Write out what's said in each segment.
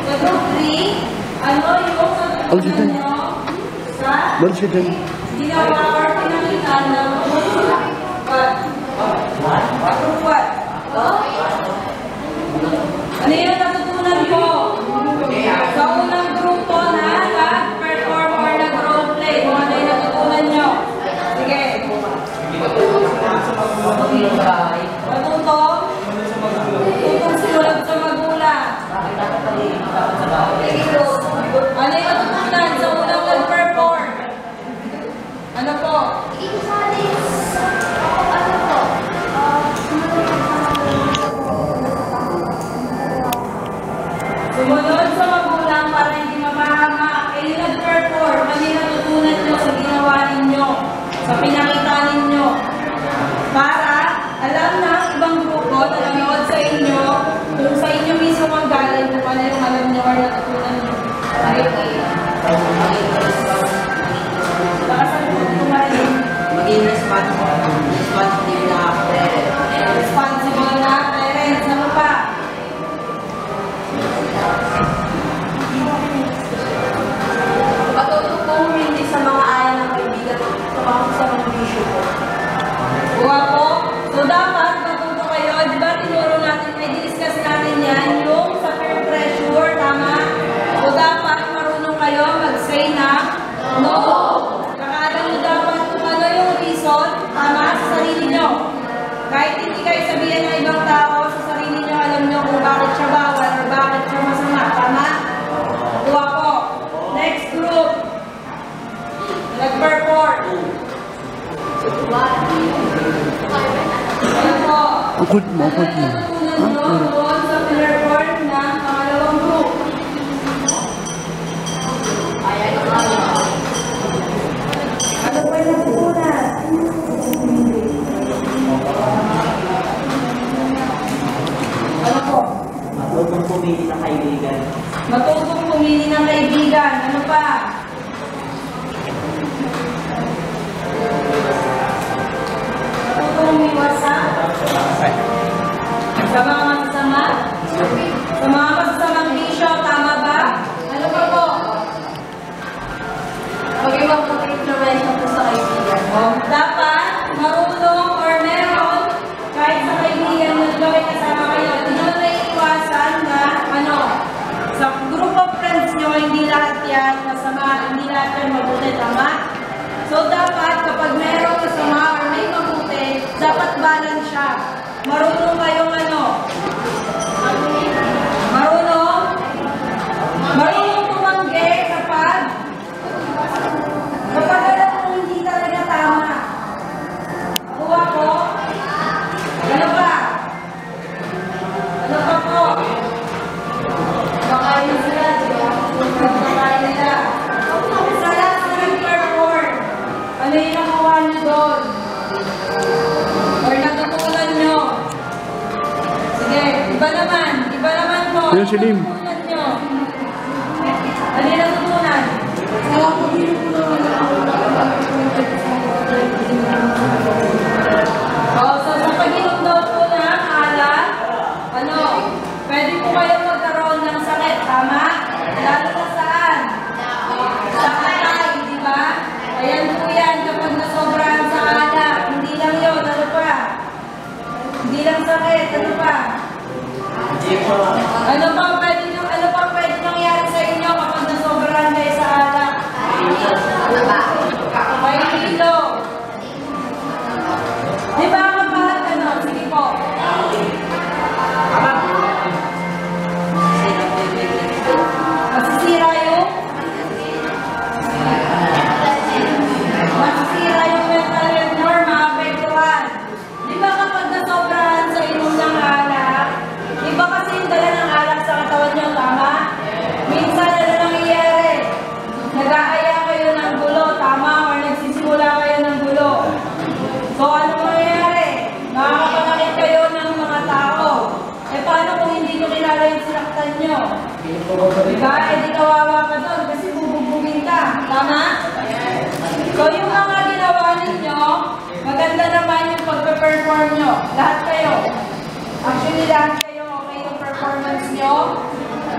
So, group 3, ano yung natutunan nyo sa ginawa or pinakita ng group what? Ano yung natutunan ko? Sa unang grupo na nag-perform or nag-roleplay, kung ano yung natutunan nyo? Sige. Matutong? Tutong sinulag sa magulang. Ano yung natutunan sa unang nag-perform? Ano po? Sumunod sa magulang para hindi mapahama. Kayo nag-perform. Ano yung natutunan nyo sa ginawa ninyo? Sa pinakita ninyo? Para alam na ibang grupo na nanood sa inyo kung sa inyo mismo ang galing kung ano yung alam nyo or natutunan nyo. Maging responsible na parents. Responsible na parents. Ano pa? Patutupong hindi sa mga ayaw ng kaibigan tumawag sa mga issue ko. Buha po. So dapat matuto kayo. Di ba tinuro natin, may discuss natin yan yung sa peer pressure. Tama? So dapat marunong kayo mag-say na no. Nakaalam nyo dapat kung ano yung reason. Tama? Sa sarili nyo. Kahit hindi kayo sabihan ng ibang tao, sa sarili nyo alam nyo kung bakit siya bawal or bakit siya masama. Tama? Buha po. Next group. Nag-perform. Ano po? Angkot mo. Ano doon sa perform ng pangalawang group? Ano po yung natutunan? Ano po? Matutong pumili ng kaibigan. Matutong pumili ng kaibigan. Ano pa? Matutong umiwas sa mga masasama? Sa mga masasamang bisyo, tama ba? Ano pa po? Mag-iwag po influensya po sa kaibigan. Dapat marunong or meron kahit sa kaibigan nyo, diba may kasama kayo, hindi nyo naiiwasan na sa group of friends nyo, hindi lahat yan masama, hindi lahat yan mabuti, tama? So dapat kapag meron masama or may mabuti, dapat balance siya. Marunong kayong marunong tumanggi kapag alam mo hindi talaga tama. Kuha ko. Ano pa? Ano pa po? Makain sila, diba? Makain nila. Sa last na nag-perform, ano yung nakuha nyo doon? Or natutunan nyo? Sige, iba naman po. Yan si Lim. Natutunan nyo. Ano yung natutunan? So sa pag-inom daw po ng alak, pwede po kayong magkaroon ng sakit, tama? Lalo na saan? Sa atay, di ba? Ayan po yan kapag nasobrahan sa alak. Hindi lang yun, ano pa? Hindi lang sakit, ano pa? Ano pa pwede nangyari sa inyo kapag nasobrahan kayo sa alak? May kilo. Di ba kapag sige po. Masisira yung mental health or maapektuhan. Di ba kapag nasobrahan sa inom ng alak, di ba kasi yung dala ng alak sa katawan nyo, tama? Minsan ano nangyayari? Nag-aaya kayo ng gulo, tama? Or nagsisimula kayo ng gulo. So ano mangyayari? Nakakapanakit kayo ng mga tao. Paano kung hindi nyo kilala yung sinaktan nyo? Diba? Di kawawa ka doon kasi bububugin ka. Tama? So yung mga ginawa ninyo, maganda naman yung pag-perform nyo. Lahat kayo. Actually, lahat kayo okay yung performance nyo.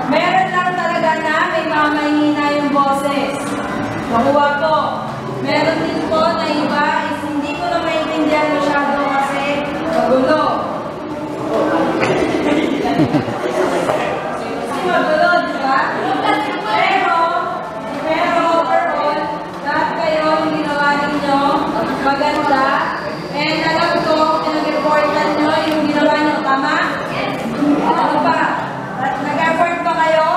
Meron lang talaga na may mga mahihina yung boses. Nakuha ko. Meron din po na iba is hindi ko na maintindihan masyado kasi magulo. Magulo, di ba? Pero overall, lahat kayo yung ginawa ninyo, maganda. And alam ko, pinag-reportan nyo yung ginawa nyo, tama? Ano ba? At nag-effort ba kayo?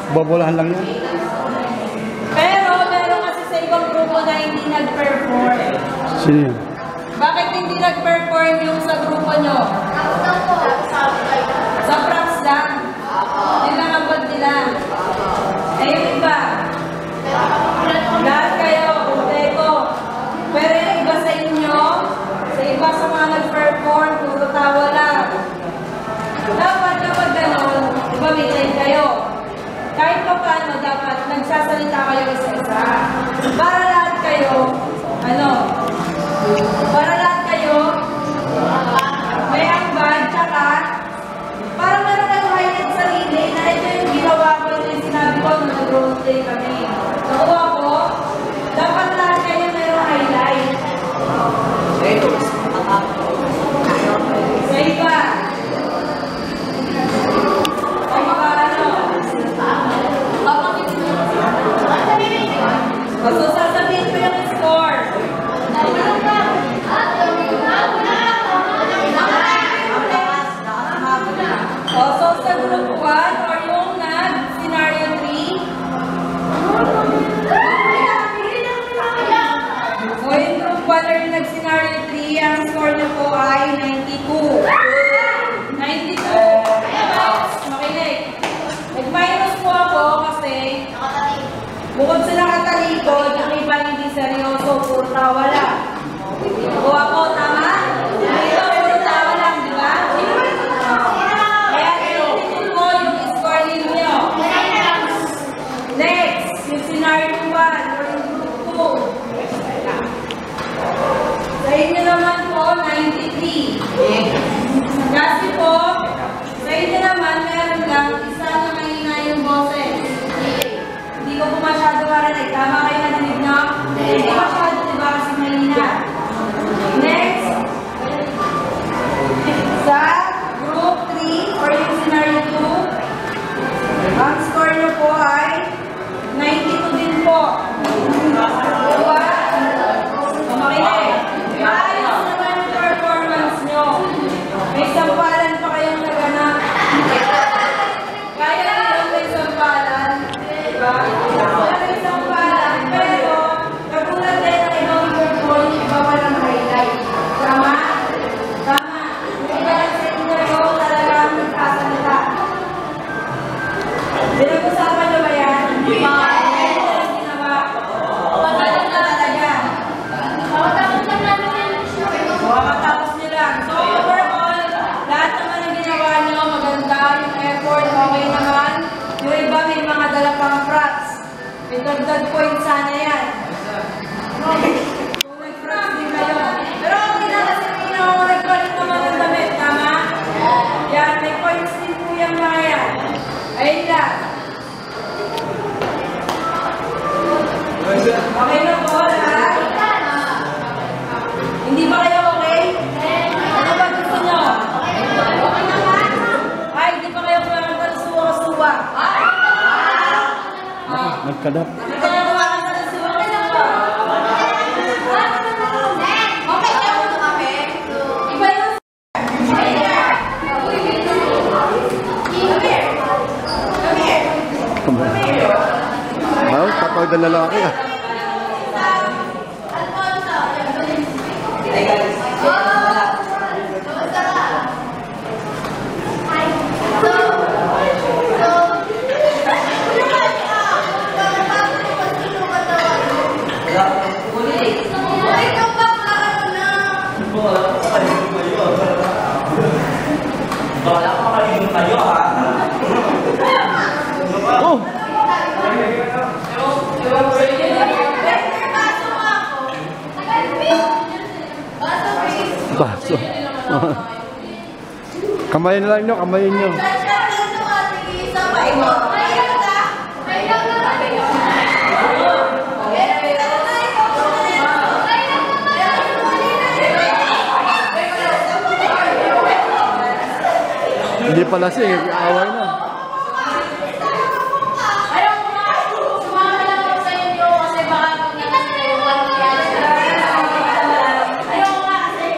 Babolahan lang yan. Pero meron kasi sa ibang grupo na hindi nag-perform. Sino yun? Bakit hindi nag-perform yung sa grupo nyo? Sa props lang. Yun lang ang bad nila. Eh yung iba. Lahat kayo, ko. Pero yung iba sa inyo, sa iba sa mga nag-perform, puro tawa lang. Dapat kapag gano'n, iba may time kayo. Kahit pa paano, dapat nagsasalita kayo isa-isa. Para lahat kayo, may ambag, tsaka, para meron kayong highlight sarili na ito yung ginawa ko, ito yung sinabi ko nung nag-roleplay kami. Nakuha ko, dapat lahat kayo merong highlight. Sa iba. So, sasabihin ko yung score. So, sa group 1 or yung nag-scenario 3. So, yung group 1 or yung nag-scenario 3, ang score nyo po ay 92. 92. Makinig. Nag-minus po ako kasi bukod sila katalikod, yung iba hindi seryoso, puro tawa lang. Kuha ko, tama? Dito, puro tawa lang, di ba? Kaya ito ko yung score ninyo. Next, yung scenario 1 or yung group 2. Sa inyo naman po, 93. Kasi po, sa inyo naman, meron lang isa na mahina yung boses. Hindi ko po masyado marinig. Tama kayo narinig nyo? Hindi ko masyado, diba? Kasi mahina. Next, sa group 3 or yung scenario 2, ang score nyo po ay 92 din po. Diba? Makinig. Maayos naman yung performance nyo. May sampalan pa kayong naganap. Kaya nyo may sampalan. Diba? May sampalan. Pero, kagulat din ang ibang perform, iba walang highlight. Tama? Tama. Iba sa inyo yung talagang nagkasalita. Pinag-usapan nyo ba yan? Makatapos nyo lang. So, overall, lahat naman ang ginawa nyo, maganda, yung effort, okay naman. Yung iba may mga dala pang props. May dagdag point sana yan. Kung nag-props din kayo. Pero okay na kasi may nagpalit naman ng damit, tama? Yan, may points din po yung mga yan. Ayun lang. Okay na po, lahat? Hindi ba kayo okay? Ano ba gusto nyo? Okay naman? Ay, hindi ba kayo kumakanta ng suwa-suwa? Nagkadap. Hindi kayo kumakanta ng suwa-suwa? Okay, kaya mo kami. Iba yung Wow, tatawag na lalaki ah. Wala ko makalimut kayo ha. Oh! Baso. Kamayin na lang nyo, kamayin nyo. Hindi pala siya, away na. Ayaw ko nga, sumama lang ako sa inyo kasi baka pag natin kayo, walang yan. Ayaw ko nga kasi.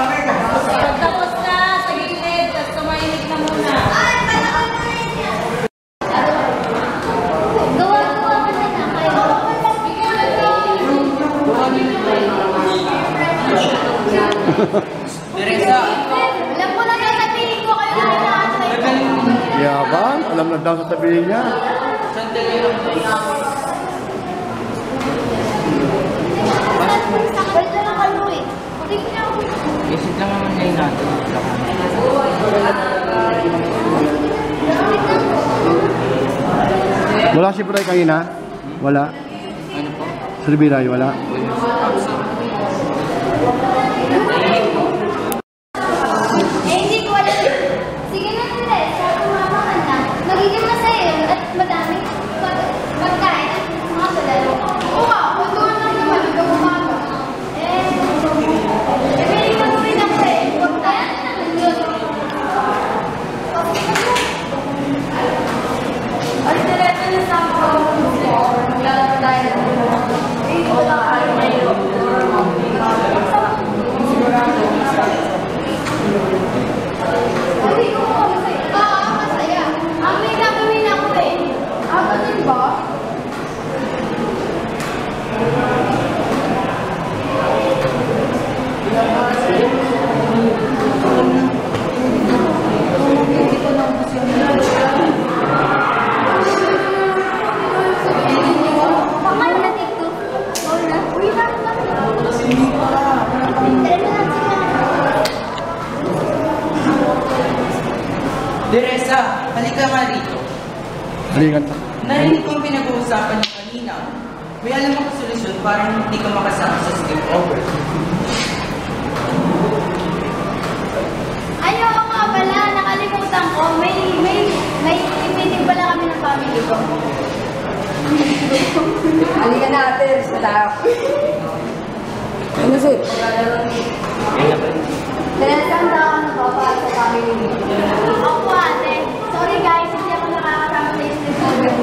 Pagtapos na sa gilid, tapos tumahimik na muna. Gawa-gawa ka na na kayo. Teresa, Alam ko na sasabihin ko kayo na inaantay ko. Yabang, alam na daw sasabihin niya. sandali lang. Sakal na lang kayo eh. Hindi na ako. Isit lang naman ngayon natin. Wala si Bray kanina? Wala. Ano po? Si Biray, wala. Eh, hindi ko alam. Sige na nila, sabi mama ka na. Magiging masaya yun at madami pagkain at mga salalo. Oo nga, kuntuan lang naman, hanggang umaga. May gagawin ako eh. Huwag tayo naman yun. Ay, diretso na sa ako. Maglalaro tayo. Wala ka rin ngayon. Hindi ko po masaya. Oo, masaya. Ang may gagawin ako eh. Ganun ba? Paano na TikTok? Oo na. Uy, bakit ba? Hindi pa. Teresa, halika nga dito. Halika ta. Narinig kong pinag-uusapan niyo kanina. May alam ako solusyon para hindi ka makasama sa skip over. Ayaw nga pala, nakalimutan ko. May meeting pala kami ng family ko. Halika na ate, sa tayo. Ano sir? Kaya saan daw ako nagpapahal sa family mo? Ako ate. Sorry guys, hindi ako nakakasama sa sleepover.